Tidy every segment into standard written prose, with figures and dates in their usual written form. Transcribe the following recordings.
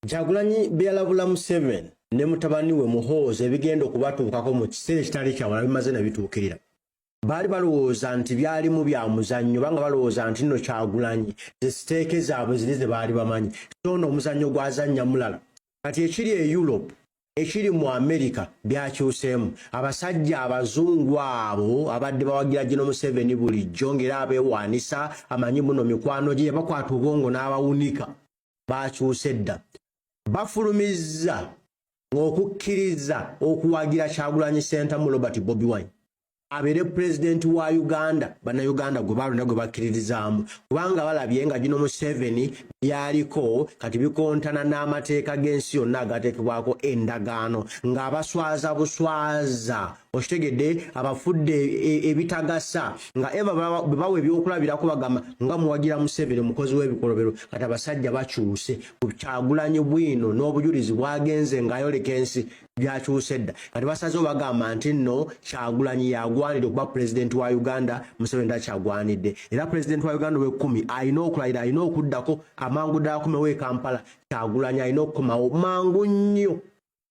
Kyagulanyi byalabula Museveni ne mutabani we Muhoozi ebigenda okubatuukako mu kiseera ekitali kyawala bimaze na bituukirira. Baali balowooza nti byalimu bya muzannyo banga balowooza nti nno Kyagulanyi zisiteeke zaabwe ziri ze baali bamanyi. So nno omuzannyo gwazannya mulala. Kati ekiri e Europe, ekiri mu America byakyuseemu. Abasajja abazungu abo abadde bawagira Gino Museveni bulijjo ng'era abeewaanisa amanyi muno mikwano gye bakwata obwongo n'abawunika. Bakyuse dda. Bafulumizza ng'okukkiriza okuwagira Kyagulanyi Ssentamu Robert Bobi Wine abeere pulezidenti wa Uganda bannayuganda gwe balonda gwe bakkiririzaamu kubanga balabye nga Gino Museveni byaliko kati bikontana n'amateeka g'ensi yonna agateekebwako endagaano ng'abaswaza buswaza okitegedde abafudde ebitagasa nga eva bwe bawa ebyokulabirako bagamba nga muwagira Museveni mukozi w'ebikolobero kati abasajja bakyuse ku Kyagulanyi bwino n'obujulizi bwagenze ng'ayoleka ensi byakyuse dda kati basazeewo bagamba nti nno Kyagulanyi yagwanidde okuba pulezidenti wa Uganda Museveni takyagwanidde era pulezidenti wa Uganda w'ekkumi alina okulayira alina okuddako amangu ddala kumewo e Kampala Kyagulanyi alina okukomawo mangu nnyo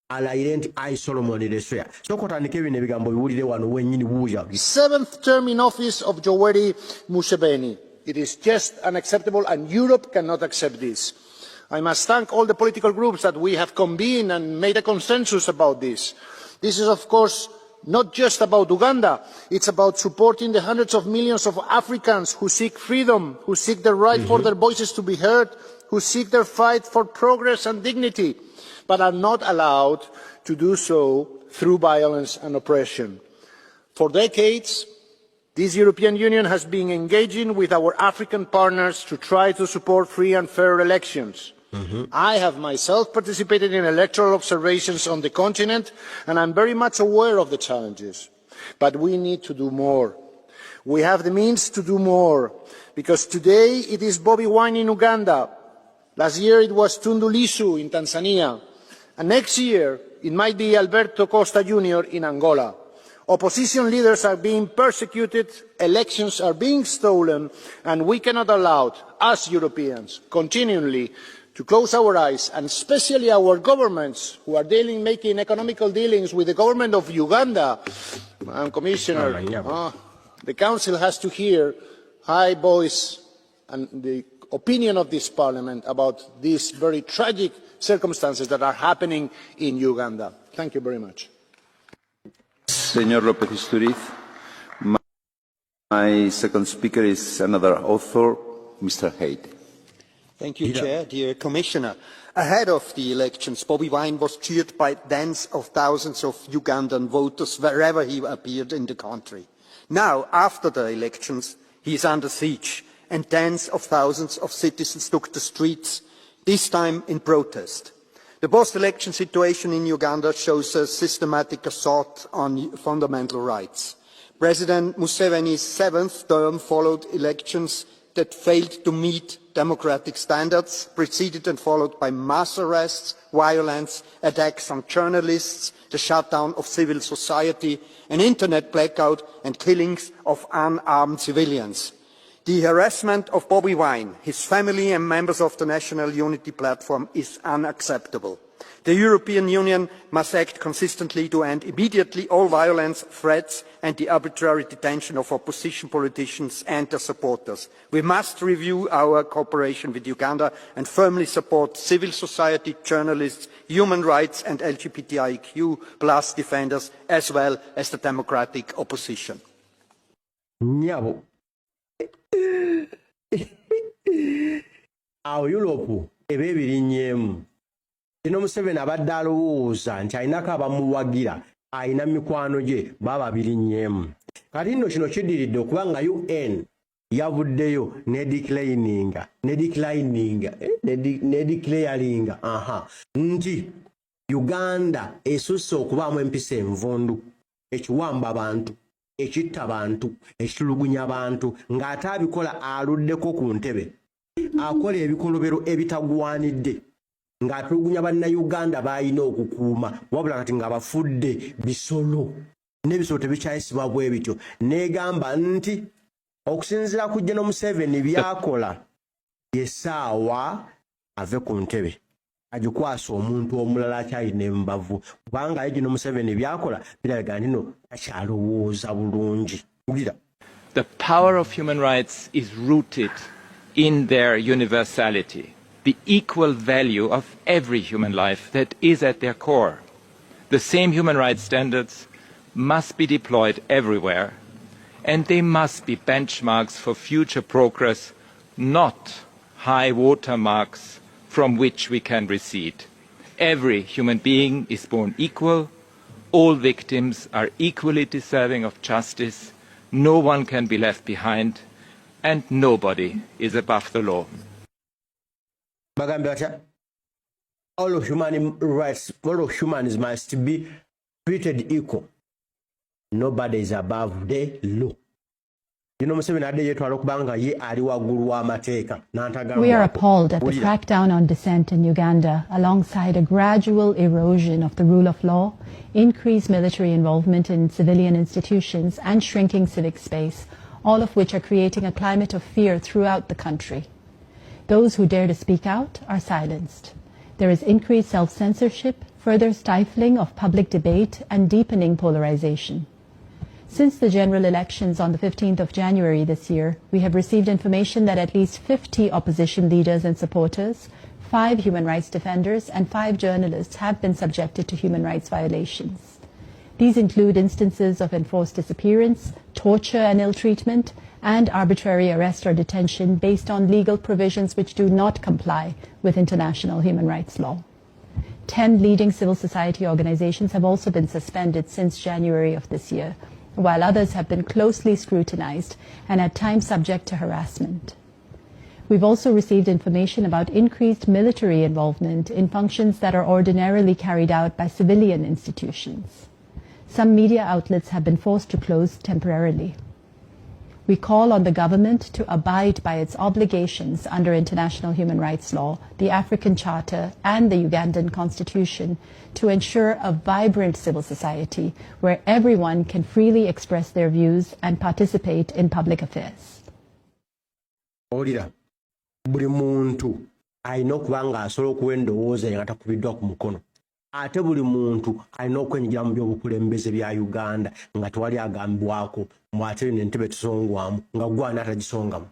alayire nti I Solomon Lesoya sokotandika ebino ebigambo biwulire wano wennyini buuya. Seventh term in office of Yoweri Museveni. It is just unacceptable and Europe cannot accept this. I must thank all the political groups that we have convened and made a consensus about this. This is of course not just about Uganda, it's about supporting the hundreds of millions of Africans who seek freedom, who seek the right for their voices to be heard, who seek their fight for progress and dignity, but are not allowed to do so through violence and oppression. For decades, this European Union has been engaging with our African partners to try to support free and fair elections. I have myself participated in electoral observations on the continent, and I'm very much aware of the challenges. But we need to do more. We have the means to do more, because today it is Bobi Wine in Uganda. Last year it was Tundu Lissu in Tanzania. And next year it might be Alberto Costa Jr. in Angola. Opposition leaders are being persecuted, elections are being stolen, and we cannot allow, as Europeans, continually to close our eyes, and especially our governments who are making economical dealings with the government of Uganda. Commissioner, the Council has to hear high voice and the opinion of this Parliament about these very tragic circumstances that are happening in Uganda. Thank you very much. Señor López Istúriz, my second speaker is another author, Mr. Hayde. Thank you, Chair. Dear Commissioner, ahead of the elections, Bobi Wine was cheered by tens of thousands of Ugandan voters wherever he appeared in the country. Now, after the elections, he is under siege, and tens of thousands of citizens took the streets, this time in protest. The post-election situation in Uganda shows a systematic assault on fundamental rights. President Museveni's seventh term followed elections that failed to meet democratic standards, preceded and followed by mass arrests, violence, attacks on journalists, the shutdown of civil society, an internet blackout and killings of unarmed civilians. The harassment of Bobi Wine, his family and members of the National Unity Platform is unacceptable. The European Union must act consistently to end immediately all violence, threats and the arbitrary detention of opposition politicians and their supporters. We must review our cooperation with Uganda and firmly support civil society, journalists, human rights and LGBTIQ+ defenders, as well as the democratic opposition. Europe ebebirinyemu Gino Museveni abadde alowooza nti alinako abamuwagira alina mikwano gye baba birinyemu kati nno kino kiddiridde okuba nga UN yavuddeyo nedeclaringa nti Uganda esusse okubaamu empisa envundu ekiwamba abantu ekitta abantu ekitulugunya abantu ng'ate abikola aluddeko ku ntebe akola ebikolobero ebitagwanidde ng'atulugunya bannayuganda b'alina okukuuma wabula kati ng'abafudde bisolo n'ebisolo tebikyayisibwa bwe bityo n'egamba nti okusinziira ku Gino Museveni byakola yessaawa ave ku ntebe agikwasa omuntu omulala akyalina embavu kubanga ye gino Museveni byakola biraga nti akyalowooza bulungi. The power of human rights is rooted in their universality, the equal value of every human life that is at their core. The same human rights standards must be deployed everywhere, and they must be benchmarks for future progress, not high watermarks from which we can recede. Every human being is born equal. All victims are equally deserving of justice. No one can be left behind, and nobody is above the law. All of human rights, all of humans must be treated equal. Nobody is above the law. We are appalled at the crackdown on dissent in Uganda, alongside a gradual erosion of the rule of law, increased military involvement in civilian institutions, and shrinking civic space, all of which are creating a climate of fear throughout the country. Those who dare to speak out are silenced. There is increased self-censorship, further stifling of public debate, and deepening polarization. Since the general elections on the 15th of January this year, we have received information that at least 50 opposition leaders and supporters, 5 human rights defenders, and 5 journalists have been subjected to human rights violations. These include instances of enforced disappearance, torture and ill treatment, and arbitrary arrest or detention based on legal provisions which do not comply with international human rights law. 10 leading civil society organizations have also been suspended since January of this year, while others have been closely scrutinized and at times subject to harassment. We've also received information about increased military involvement in functions that are ordinarily carried out by civilian institutions. Some media outlets have been forced to close temporarily. We call on the government to abide by its obligations under international human rights law, the African Charter, and the Ugandan Constitution to ensure a vibrant civil society where everyone can freely express their views and participate in public affairs. Buli muntu alina okuba ng'asobola okuwa endowooza nga takubiddwa ku mukono. Ate buli muntu alina okwenyigira mu by'obukulembeze bya Uganda nga tewali agambibwako mwate n'entebe tusongwamu nga gwana atagisongamu.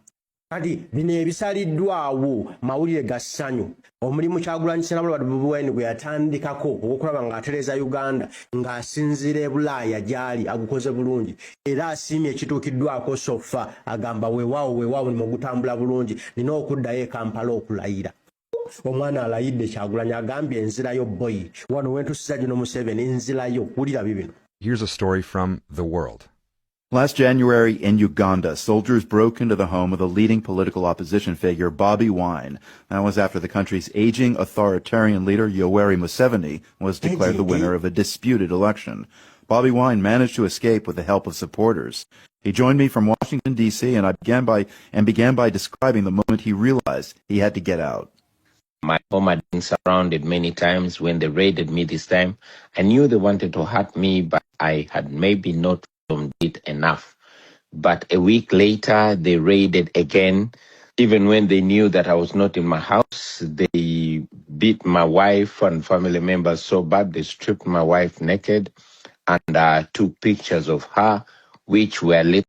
Kati bino ebisaliddwawo mawulire ga ssanyu omulimu Kyagulanyi Ssentamu Bobi Wine gwe yatandikako okulaba ng'atereza Uganda ng'asinziira e Bulaaya gyali agukoze bulungi era asiimye ekituukiddwako sofa agamba weewaawo ni mugutambula bulungi nina okuddayo e Kampala okulayira. Omwana alayidde Kyagulanyi agambye enzirayo boy wano wentusiza gino Museveni enzirayo wulira bibino. Here's a story from The World. Last January in Uganda, soldiers broke into the home of the leading political opposition figure, Bobi Wine. That was after the country's aging authoritarian leader, Yoweri Museveni, was declared the winner of a disputed election. Bobi Wine managed to escape with the help of supporters. He joined me from Washington, D.C., and began by describing the moment he realized he had to get out. My home had been surrounded many times. When they raided me this time, I knew they wanted to hurt me, but I had maybe not done it enough. But a week later, they raided again. Even when they knew that I was not in my house, they beat my wife and family members so bad, they stripped my wife naked and took pictures of her, which were later